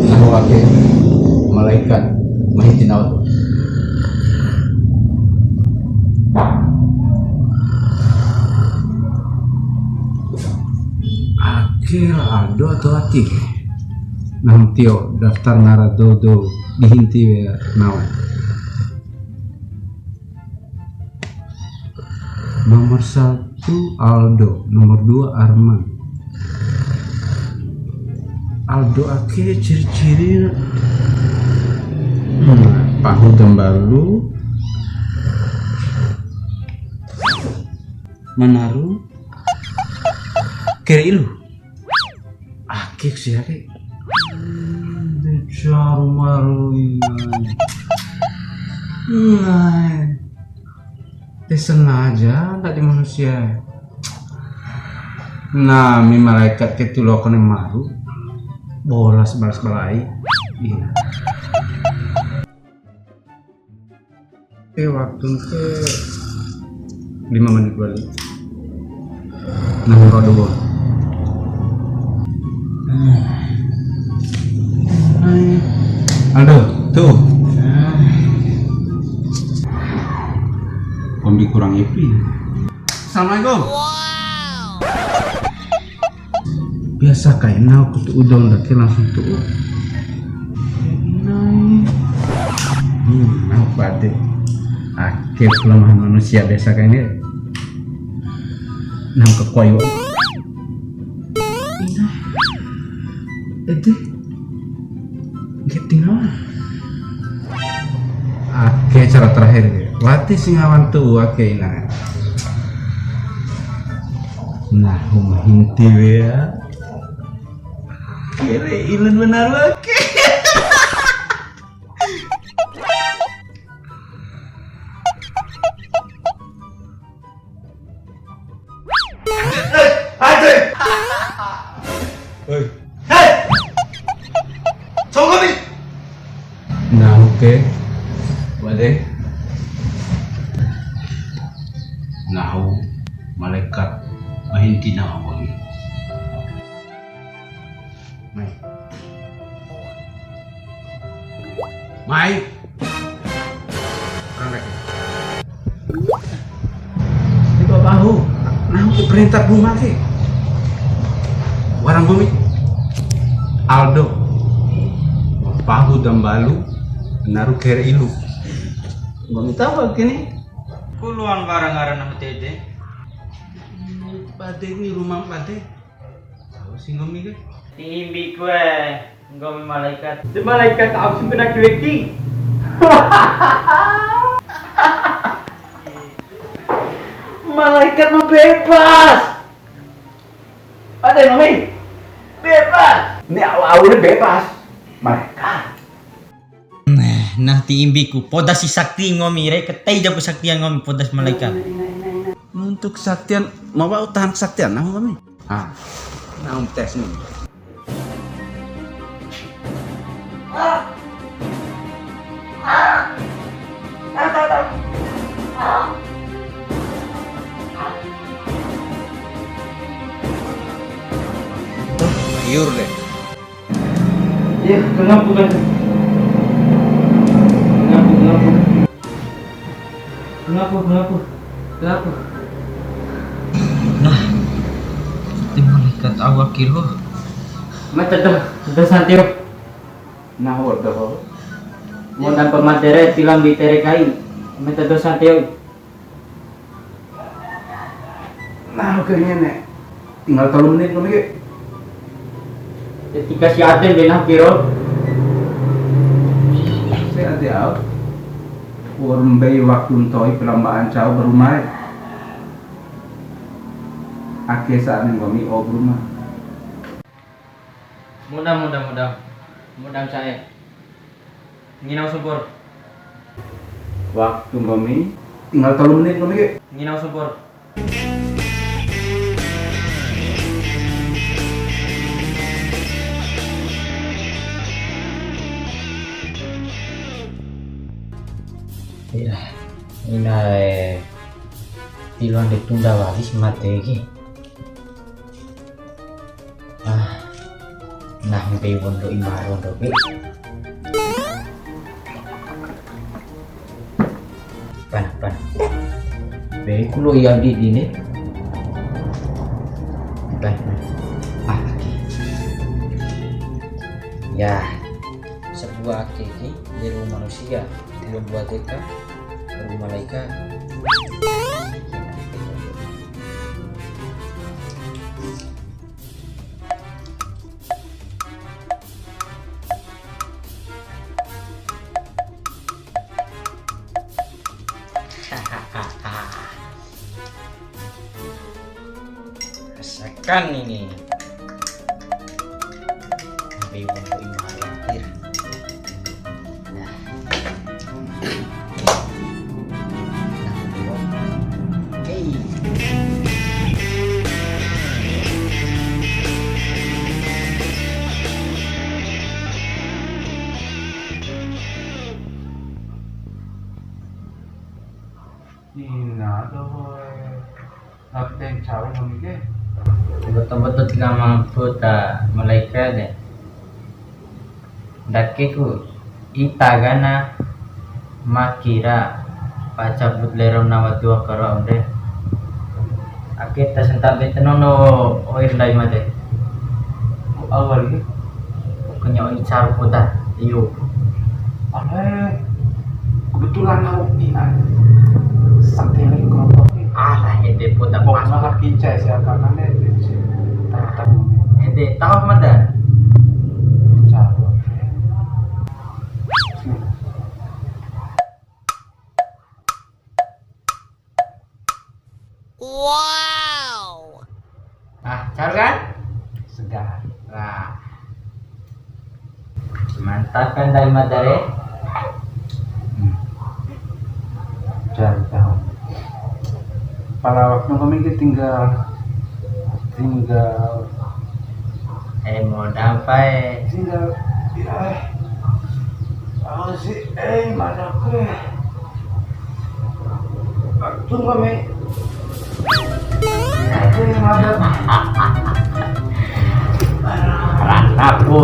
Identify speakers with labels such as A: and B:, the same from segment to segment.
A: Nah, wakil malaikat mahitin awat. Akil ado atau ati? Nantio daftar ngaradodo dihinti ya naon. Nomor 1 Aldo, nomor 2 Arman. Aldo akhirnya ciri-ciri pahu dambalu menaruh kiri ilu akik sih akik bicara maruin sengaja tak di manusia. Nah, mi malaikat ketu lokone maru bolas balas balai. Iya. Waktu ke 5 menit balik. Nah, rodo. Aldo, tuh. Kombi kurang epi. Assalamualaikum. Wow. Biasa kayak nau kutu udang daki langsung tuh. Nau batik. Akhir kelemahan manusia biasa kayaknya. Nau kekoyo. Itu gitu nau. Akhir cara terakhir. Wati singawan tuh oke nah hinti ya kira ilun benar oke hei coba nah oke wade nahu malaikat mahinti na ako ni Mai orang lagi ini bahu nahu perintah rumah ke warang bumi Aldo pahu dambalu naruh kere ilu bumi tahu kini
B: Kuluan barang-barang nama tete.
A: Pade ni rumah pade. Tahu sih ngomi ke?
B: Timbi kue, ngomi malaikat. Di malaikat aku sih kena cueki. Malaikat mau bebas. Ada yang ngomi? Bebas. Ini awal-awalnya bebas. Malaikat. Nah tiimbiku podas si sakti ngomi re ketai jago saktian ngomi podas malaikat
A: untuk kesaktian mau tahan kesaktian nah kami nah tes nih liur deh
B: ya kenapa kan Kenapa? Nah, di malaikat awak kilo. Mata dah santio. Nah, waduh. Mau nampak materi tilam di terekai. Mata dah santio.
A: nah kayaknya nek tinggal 3 menit kami ke
B: Ketika si Aden benah kiro.
A: saya ada Warung bayi waktu untoi perlombaan jauh berumah. Akhir saat ini kami berumah.
B: Mudah saya. Nginau subur.
A: Waktu kami tinggal 3 menit kami ke
B: Nginau subur. Ina tiluan ditunda walis mati lagi.
C: Nah, be wondo imaro do be. Pan. Be kulo yang di dini. Pan. Lagi. Ya, sebuah keki di rumah manusia, di rumah deka, rumah malaikat. Rasakan ini. Lebih untuk imatir. Nah. Hey.
A: Nato natin cawe mamige.
C: Betul-betul tidak mampu tak malaikat deh. Dakiku itagana makira pacabut lerom nawa dua karo deh. Akita sentar di tenono oir lai mate.
A: Awal ini
C: Kanya oir caru putar. Iyo.
A: Kebetulan aku ingat sakti lagi kelompok ini.
C: Alah ede putar
A: Bok
C: pas.
A: nak kincai siapa kan itu tahu
C: Ede tahu mata.
A: cawe.
C: Caru kan?
A: Segar.
C: Nah. Mantap kan dari madare?
A: Cari tahu. Pada waktu kami tinggal
C: Mau dampai.
A: tinggal ya aku sih mana ke waktu kami ada
C: Aku.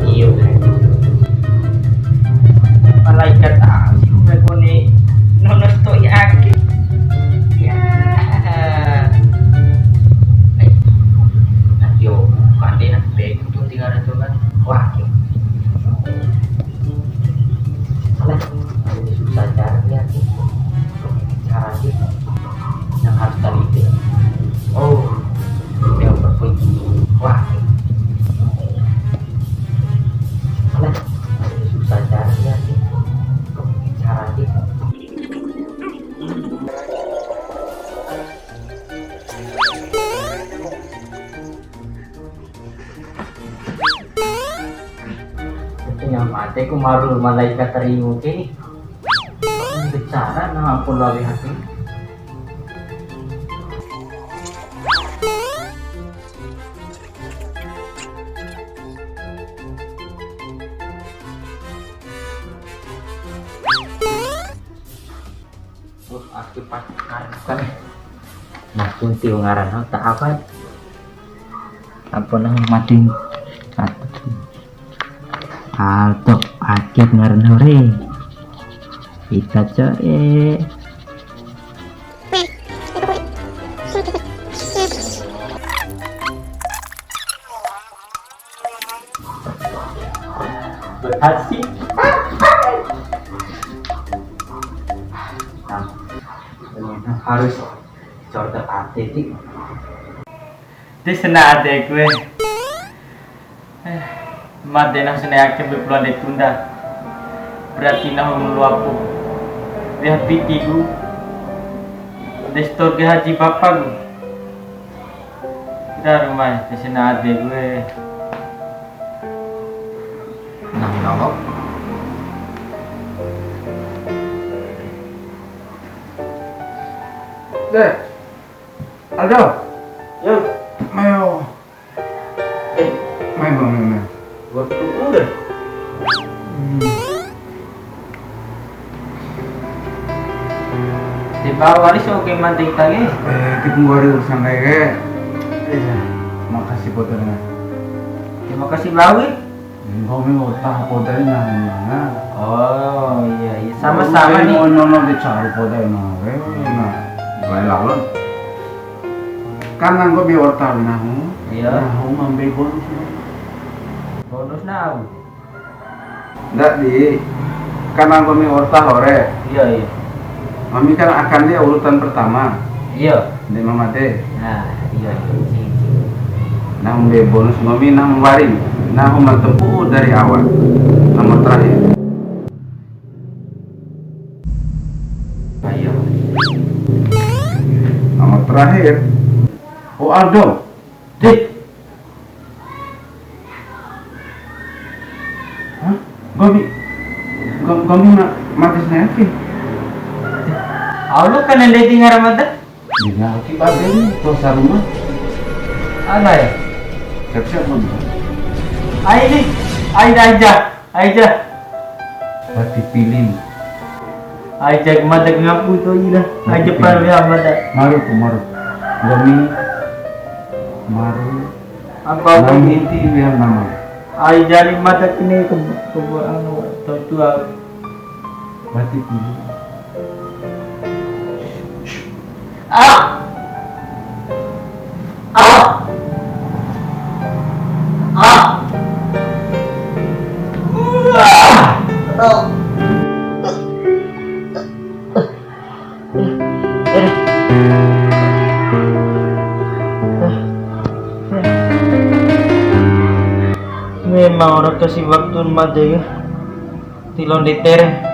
C: Iyo. Malaikat sih gue nih nonos to yakin. Ya. Nah, yo, pandai nak beg tu tinggal itu kan. Wah. Salah. Ini susah caranya sih. Cara sih yang harus tadi itu. Oh, dia berpuji. Wah. Salah. Ini susah caranya sih. Cara sih. Yang mati ku maru malaikat terimu kini bicara nama aku lawi hati aku kan nah kunti ngaran tak apa nah mading Alto akib ngaran hore kita coe berhasil nah, harus corda atletik di sana ada gue Madena senayakin berpeluang ditunda berarti nah meluapu lihat pikiku destor ke haji bapak gue kita rumah di sana ada gue nah nongok
A: deh Aldo
C: yo
A: Meo Meo
C: waktu udah di bawah waris oke mantik lagi
A: kita mau ada urusan lagi makasih fotonya
C: Terima kasih Lawi.
A: Kami utah po dahil na.
C: Oh iya, iya. Sama-sama nih.
A: Nono di cari po dahil na. Lain lawan. Kanan ko bi orta na ho.
C: Iya.
A: Na ho mambe bonus.
C: Bonus na.
A: Ndak di kanan ko mi orta hore.
C: Iya, iya.
A: Mami kan akan dia urutan pertama.
C: Iya.
A: Di mama teh.
C: Nah, iya, iya.
A: Nah mambe bonus mami nah waring. Nah ho mantempu dari awal. Nomor terakhir.
C: Ayo.
A: Nomor terakhir. Oh Aldo.
C: Dik.
A: Hah? Gomi mati snacky.
C: Aulo kan yang dating Ramadan?
A: Di ngaki bagay to sa rumah.
C: Ano ya?
A: Siap-siap mo.
C: Ay nih. Aja.
A: Pati pilin.
C: Aja madag nga po ito ila. Aja para ya madag.
A: Maru. Gomi. Maru.
C: Apa ko
A: Nang
C: ni?
A: inti biar nama.
C: Ay jali madag ini ke ano tua.
A: Pati pilin.
C: Ah. Memang orang kasih waktu mati ya. Tilon di tereng.